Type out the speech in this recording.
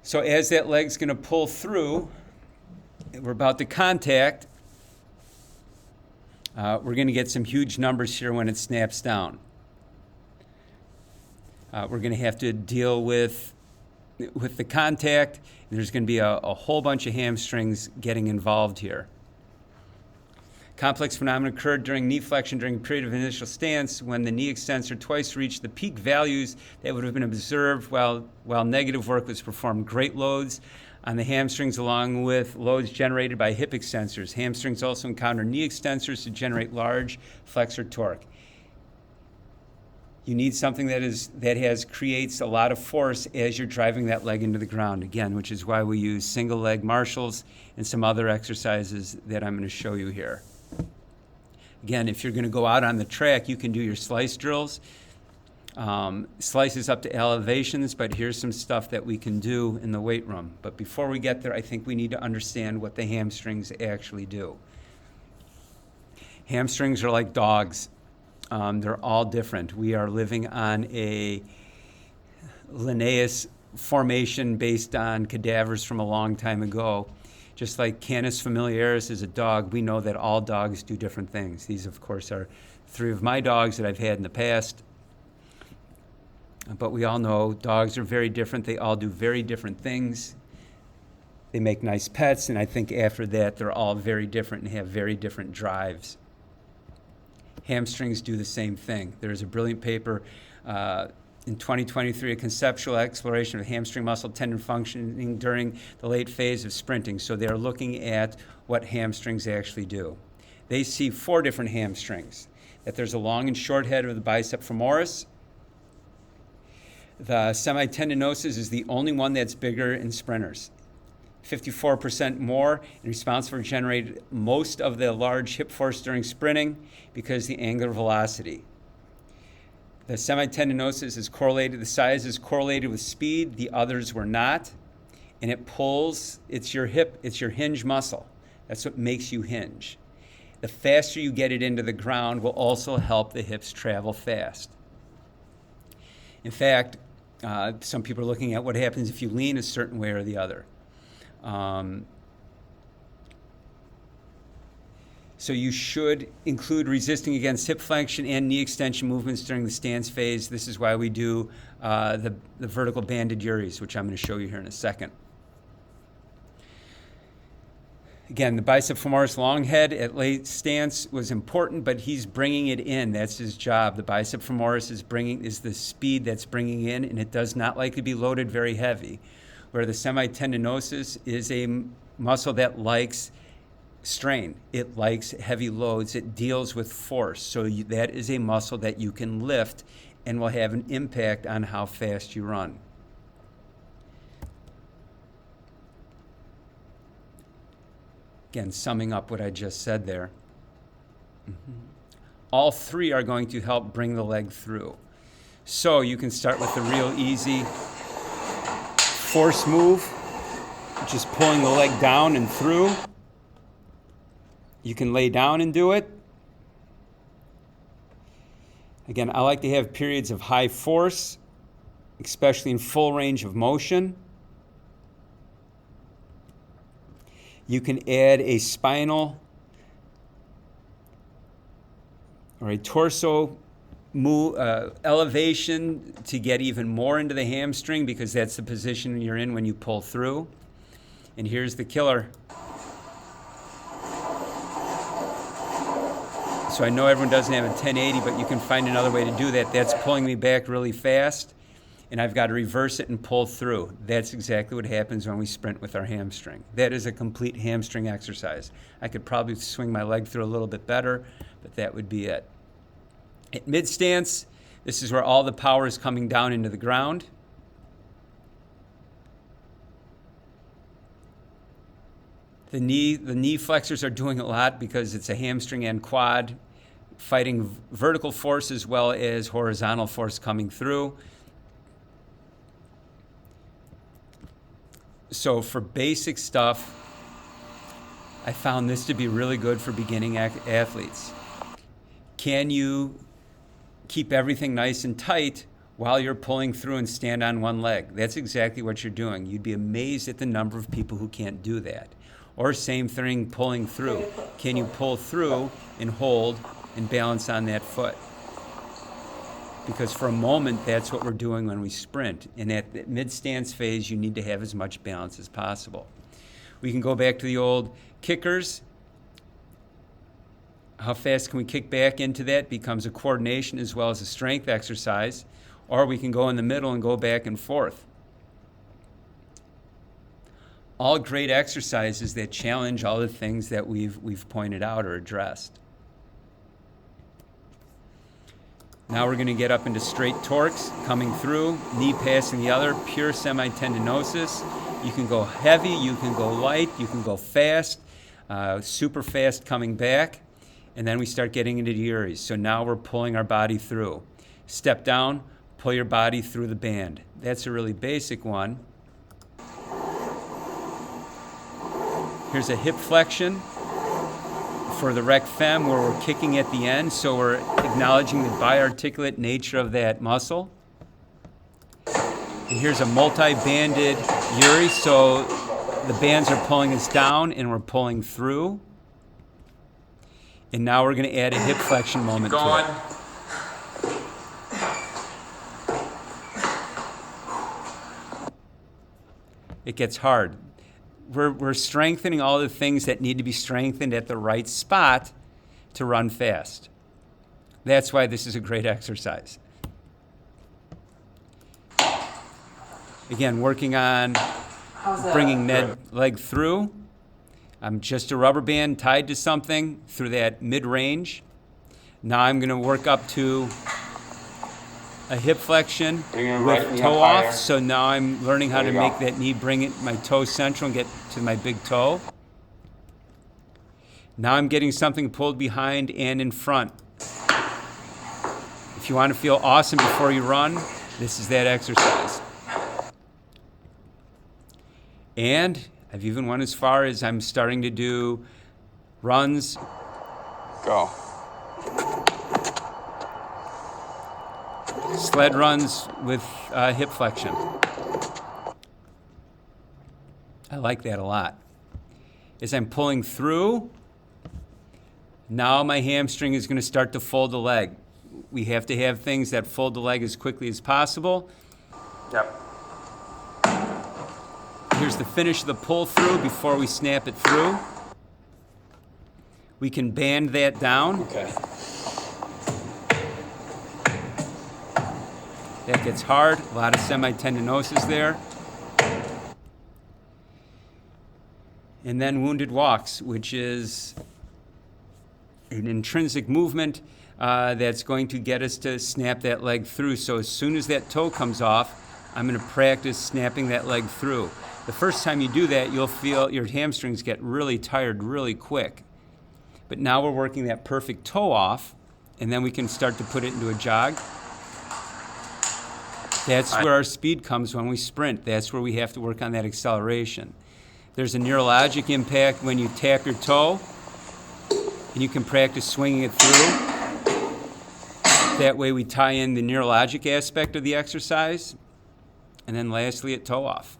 So as that leg's going to pull through, we're about to contact, we're going to get some huge numbers here when it snaps down. We're going to have to deal with the contact. There's going to be a whole bunch of hamstrings getting involved here. Complex phenomenon occurred during knee flexion during a period of initial stance when the knee extensor twice reached the peak values that would have been observed while negative work was performed. Great loads on the hamstrings along with loads generated by hip extensors. Hamstrings also encounter knee extensors to generate large flexor torque. You need something that creates a lot of force as you're driving that leg into the ground, again, which is why we use single leg Marshalls and some other exercises that I'm going to show you here. Again, if you're going to go out on the track, you can do your slice drills, slices up to elevations, but here's some stuff that we can do in the weight room. But before we get there, I think we need to understand what the hamstrings actually do. Hamstrings are like dogs. They're all different. We are living on a Linnaeus formation based on cadavers from a long time ago. Just like Canis familiaris is a dog, we know that all dogs do different things. These, of course, are 3 of my dogs that I've had in the past. But we all know dogs are very different. They all do very different things. They make nice pets, and I think after that, they're all very different and have very different drives. Hamstrings do the same thing. There's a brilliant paper in 2023, a conceptual exploration of hamstring muscle tendon functioning during the late phase of sprinting. So they're looking at what hamstrings actually do. They see 4 different hamstrings, that there's a long and short head of the bicep femoris. The semitendinosus is the only one that's bigger in sprinters. 54% more and responsible for generating most of the large hip force during sprinting because the angular velocity. The semitendinosus is correlated, the size is correlated with speed, the others were not. And it pulls, it's your hip, it's your hinge muscle. That's what makes you hinge. The faster you get it into the ground will also help the hips travel fast. In fact, some people are looking at what happens if you lean a certain way or the other. So you should include resisting against hip flexion and knee extension movements during the stance phase. This is why we do the vertical banded uris, which I'm going to show you here in a second. Again, the bicep femoris long head at late stance was important, but he's bringing it in. That's his job. The bicep femoris is the speed that's bringing in, and it does not like to be loaded very heavy. Where the semitendinosus is a muscle that likes strain. It likes heavy loads. It deals with force. So that is a muscle that you can lift and will have an impact on how fast you run. Again, summing up what I just said there. All 3 are going to help bring the leg through. So you can start with the real easy force move, just pulling the leg down and through. You can lay down and do it. Again, I like to have periods of high force, especially in full range of motion. You can add a spinal or a torso move, elevation to get even more into the hamstring because that's the position you're in when you pull through. And here's the killer. So I know everyone doesn't have a 1080, but you can find another way to do that. That's pulling me back really fast, and I've got to reverse it and pull through. That's exactly what happens when we sprint with our hamstring. That is a complete hamstring exercise. I could probably swing my leg through a little bit better, but that would be it. At mid stance, this is where all the power is coming down into the ground. The knee flexors are doing a lot because it's a hamstring and quad fighting vertical force as well as horizontal force coming through. So for basic stuff, I found this to be really good for beginning athletes. Can you keep everything nice and tight while you're pulling through and stand on one leg. That's exactly what you're doing. You'd be amazed at the number of people who can't do that. Or same thing, pulling through. Can you pull through and hold and balance on that foot? Because for a moment, that's what we're doing when we sprint. And at the mid-stance phase, you need to have as much balance as possible. We can go back to the old kickers. How fast can we kick back into that becomes a coordination as well as a strength exercise. Or we can go in the middle and go back and forth. All great exercises that challenge all the things that we've pointed out or addressed. Now we're going to get up into straight torques, coming through, knee passing the other, pure semitendinosus. You can go heavy, you can go light, you can go fast, super fast coming back. And then we start getting into the uris. So now we're pulling our body through. Step down, pull your body through the band. That's a really basic one. Here's a hip flexion for the rec fem where we're kicking at the end, so we're acknowledging the biarticulate nature of that muscle. And here's a multi-banded uri, so the bands are pulling us down and we're pulling through. And now we're going to add a hip flexion moment to it. It gets hard. We're strengthening all the things that need to be strengthened at the right spot to run fast. That's why this is a great exercise. Again, working on bringing that leg through. I'm just a rubber band tied to something through that mid-range. Now I'm going to work up to a hip flexion with toe off. So now I'm learning how to make that knee, bring it my toe central and get to my big toe. Now I'm getting something pulled behind and in front. If you want to feel awesome before you run, this is that exercise. And I've even went as far as I'm starting to do runs. Go. Sled runs with hip flexion. I like that a lot. As I'm pulling through, now my hamstring is going to start to fold the leg. We have to have things that fold the leg as quickly as possible. Yep. Here's the finish of the pull through before we snap it through. We can band that down. Okay. That gets hard, a lot of semitendinosus there. And then wounded walks, which is an intrinsic movement that's going to get us to snap that leg through. So as soon as that toe comes off, I'm going to practice snapping that leg through. The first time you do that, you'll feel your hamstrings get really tired really quick. But now we're working that perfect toe off, and then we can start to put it into a jog. That's where our speed comes when we sprint. That's where we have to work on that acceleration. There's a neurologic impact when you tap your toe, and you can practice swinging it through. That way we tie in the neurologic aspect of the exercise. And then lastly, at toe off.